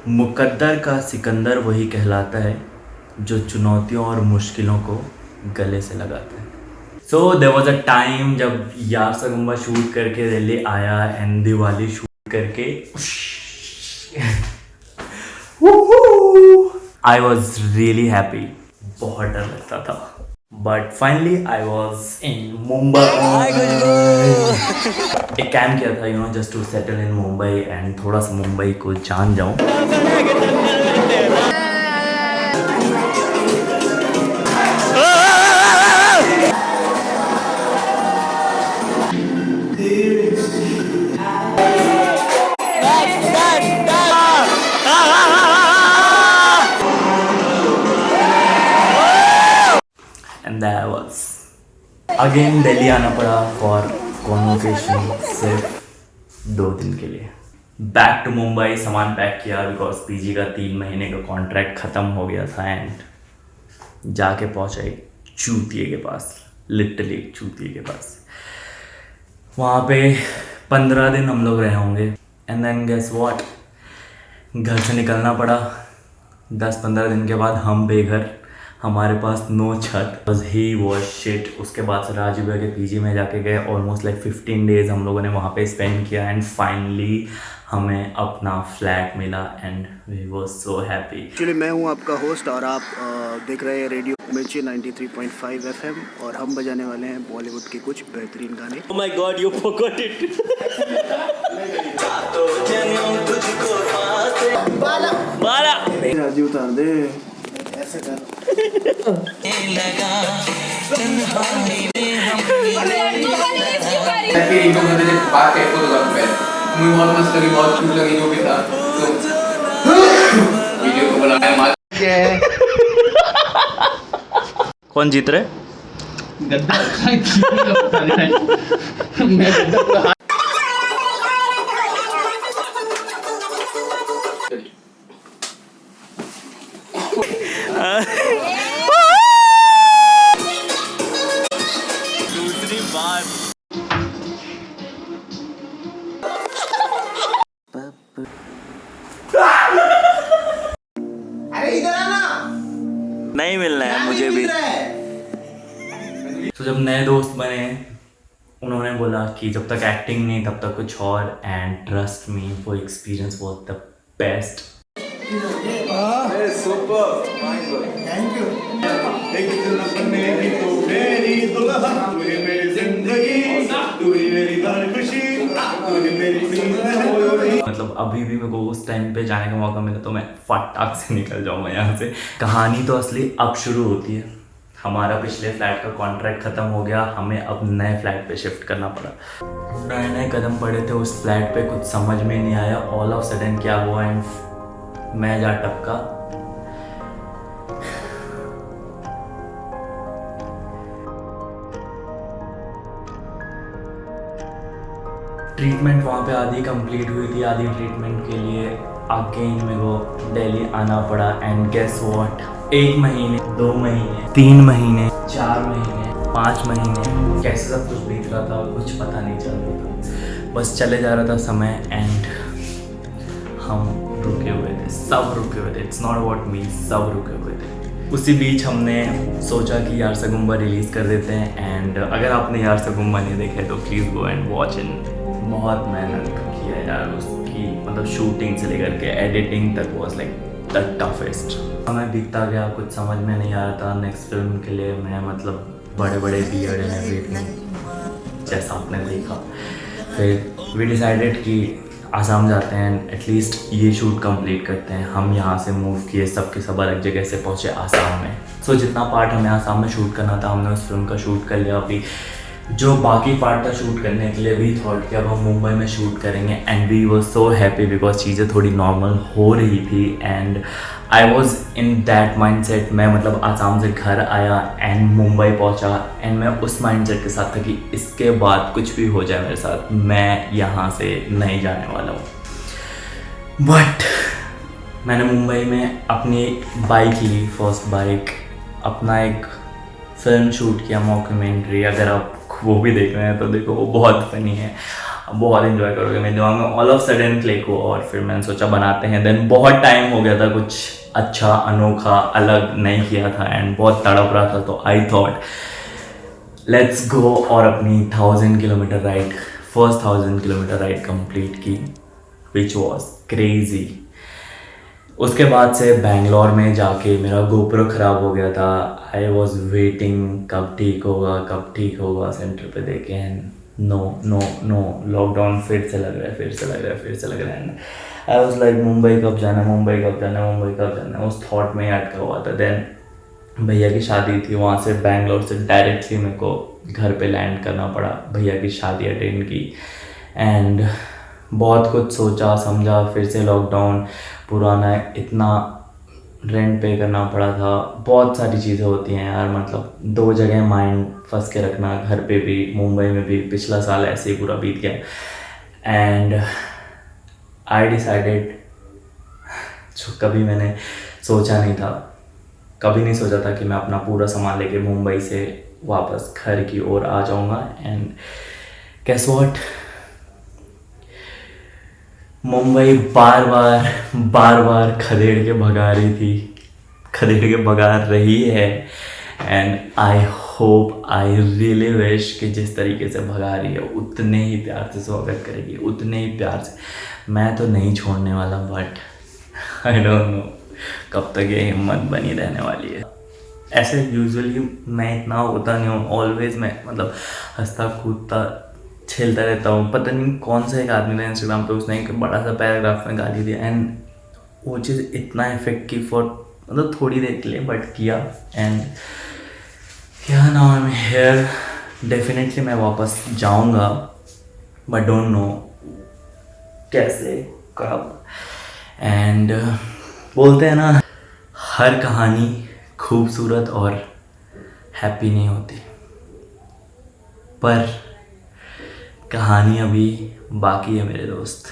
मुकद्दर का सिकंदर वही कहलाता है जो चुनौतियों और मुश्किलों को गले से लगाता है। So there was a time जब यार सगुम्बा शूट करके दिल्ली आया एंड दिवाली शूट करके आई वॉज रियली हैप्पी। बहुत डर लगता था but finally I was in Mumbai. एक कैम्प किया था just to settle in Mumbai and थोड़ा सा मुंबई को जान जाऊं। And that was again Delhi आना पड़ा फॉर कॉन्वोकेशन सिर्फ 2 दिन के लिए। बैक टू मुंबई, सामान पैक किया बिकॉज पीजी का 3 महीने का कॉन्ट्रैक्ट ख़त्म हो गया था एंड जाके पहुंचा एक चूतिए के पास, लिटरली एक चूतिए के पास। वहाँ पे 15 दिन हम लोग रहे होंगे एंड देन गेस व्हाट, घर से निकलना पड़ा। 10-15 दिन के बाद हम बेघर, हमारे पास नो छत, बस ही वॉज शिट। उसके बाद से राजू भैया के पीजी में जाके गए। ऑलमोस्ट लाइक 15 डेज हम लोगों ने वहाँ पे स्पेंड किया एंड फाइनली हमें अपना फ्लैट मिला and we was so happy. Actually मैं हूँ आपका होस्ट और आप देख रहे हैं रेडियो मिर्ची 93.5 FM और हम बजाने वाले हैं बॉलीवुड के कुछ बेहतरीन गाने। Oh my God, you forgot it. बाला राजू उतार दे ऐसे कर। बात है मुझे बहुत मस्त लगी, बहुत क्यूट लगी जो भी था, तो वीडियो को बनाया। कौन जीत रहे? दूसरी बार नहीं मिलना है मुझे भी। तो जब नए दोस्त बने उन्होंने बोला कि जब तक एक्टिंग नहीं तब तक कुछ और, एंड ट्रस्ट मी वो experience was the best. Thank you. एक दुल्हन मेरी तो मेरी दुल्हन, तू ही मेरी जिंदगी, तू ही मेरी हर खुशी, तू ही मेरी जिंदगी। मतलब अभी भी मेरे को उस टाइम पे जाने का मौका मिला तो मैं फटाक से निकल जाऊंगा यहाँ से। कहानी तो असली अब शुरू होती है। हमारा पिछले फ्लैट का कॉन्ट्रैक्ट ख़त्म हो गया, हमें अब नए फ्लैट पे शिफ्ट करना पड़ा। नए नए कदम पड़े थे उस फ्लैट पे, कुछ समझ में नहीं आया। ऑल ऑफ सडन क्या हुआ एंड मैं जा टपका। ट्रीटमेंट वहाँ पे आधी कंप्लीट हुई थी, आधी ट्रीटमेंट के लिए अगेन मेरे को दिल्ली आना पड़ा एंड गेस व्हाट, 1 महीने, 2 महीने, 3 महीने, 4 महीने, 5 महीने कैसे सब कुछ बीत रहा था कुछ पता नहीं चल रहा था। बस चले जा रहा था समय एंड हम रुके हुए थे, सब रुके हुए थे। इट्स नॉट अबाउट मी, सब रुके हुए थे। उसी बीच हमने सोचा कि यार सगुम्बा रिलीज़ कर देते हैं एंड अगर आपने यार सगुम्बा नहीं देखे तो please go and watch in. बहुत मेहनत किया यार उसकी, मतलब शूटिंग से लेकर के एडिटिंग तक वाज लाइक द टफेस्ट। समय बीतता गया, कुछ समझ में नहीं आ रहा था। नेक्स्ट फिल्म के लिए मैं मतलब बड़े बड़े बियर्ड एंड एवरीथिंग जैसा आपने देखा। फिर वी डिसाइडेड कि आसाम जाते हैं, एटलीस्ट ये शूट कंप्लीट करते हैं। हम यहाँ से मूव किए, सब के सब अलग जगह से पहुँचे आसाम में। सो जितना पार्ट हमें आसाम में शूट करना था हमने उस फिल्म का शूट कर लिया। अभी जो बाकी पार्ट था शूट करने के लिए वी थॉट कि अब हम मुंबई में शूट करेंगे and we was so happy because चीज़ें थोड़ी नॉर्मल हो रही थी and I was in that mindset. मैं मतलब आसाम से घर आया एंड मुंबई पहुंचा एंड मैं उस माइंडसेट के साथ था कि इसके बाद कुछ भी हो जाए मेरे साथ, मैं यहाँ से नहीं जाने वाला हूँ। बट मैंने मुंबई में अपनी बाइक ली, फर्स्ट बाइक, अपना एक फिल्म शूट किया, मॉक्यूमेंट्री। अगर आप वो भी देख रहे हैं तो देखो, वो बहुत फनी है। बहुत इन्जॉय करोगे। मेरे दिमाग में ऑल ऑफ सडन क्लिक हुआ और फिर मैंने सोचा बनाते हैं। देन बहुत टाइम हो गया था कुछ अच्छा अनोखा अलग नहीं किया था एंड बहुत तड़प रहा था, तो आई थॉट लेट्स गो और अपनी 1000 kilometre ride, first 1000 kilometre ride complete की, विच वॉज क्रेजी। उसके बाद से बेंगलोर में जाके मेरा गोप्रो ख़राब हो गया था। आई वॉज वेटिंग कब ठीक होगा सेंटर पे देखे एंड नो लॉकडाउन फिर से लग रहा है and I was like Mumbai कब जाना, उस थॉट में ही अटका हुआ था। देन भैया की शादी थी, वहाँ से बेंगलोर से डायरेक्टली मेरे को घर पे लैंड करना पड़ा, भैया की शादी अटेंड की एंड बहुत कुछ सोचा समझा। फिर से लॉकडाउन, पुराना इतना रेंट पे करना पड़ा था, बहुत सारी चीज़ें होती हैं यार। मतलब 2 जगह माइंड फंस के रखना, घर पे भी मुंबई में भी। पिछला साल ऐसे ही पूरा बीत गया एंड आई डिसाइडेड, जो कभी मैंने सोचा नहीं था कि मैं अपना पूरा सामान लेके मुंबई से वापस घर की ओर आ जाऊंगा एंड गेस व्हाट, मुंबई बार बार खदेड़ के भगा रही है एंड आई रियली विश कि जिस तरीके से भगा रही है उतने ही प्यार से स्वागत करेगी, उतने ही प्यार से। मैं तो नहीं छोड़ने वाला, बट आई डोंट नो कब तक ये हिम्मत बनी रहने वाली है। ऐसे यूजुअली मैं इतना होता नहीं हूँ, ऑलवेज मैं मतलब हंसता कूदता खेलता रहता हूँ। पता नहीं कौन सा एक आदमी ने इंस्टाग्राम पे उसने एक बड़ा सा पैराग्राफ में गाली दिया एंड वो चीज़ इतना इफेक्ट की फॉर मतलब थोड़ी देर के लिए, बट किया एंड या now I am here. Definitely मैं वापस जाऊँगा, बट डोंट नो कैसे कब। एंड बोलते हैं ना, हर कहानी खूबसूरत और हैप्पी नहीं होती, पर कहानी अभी बाकी है मेरे दोस्त।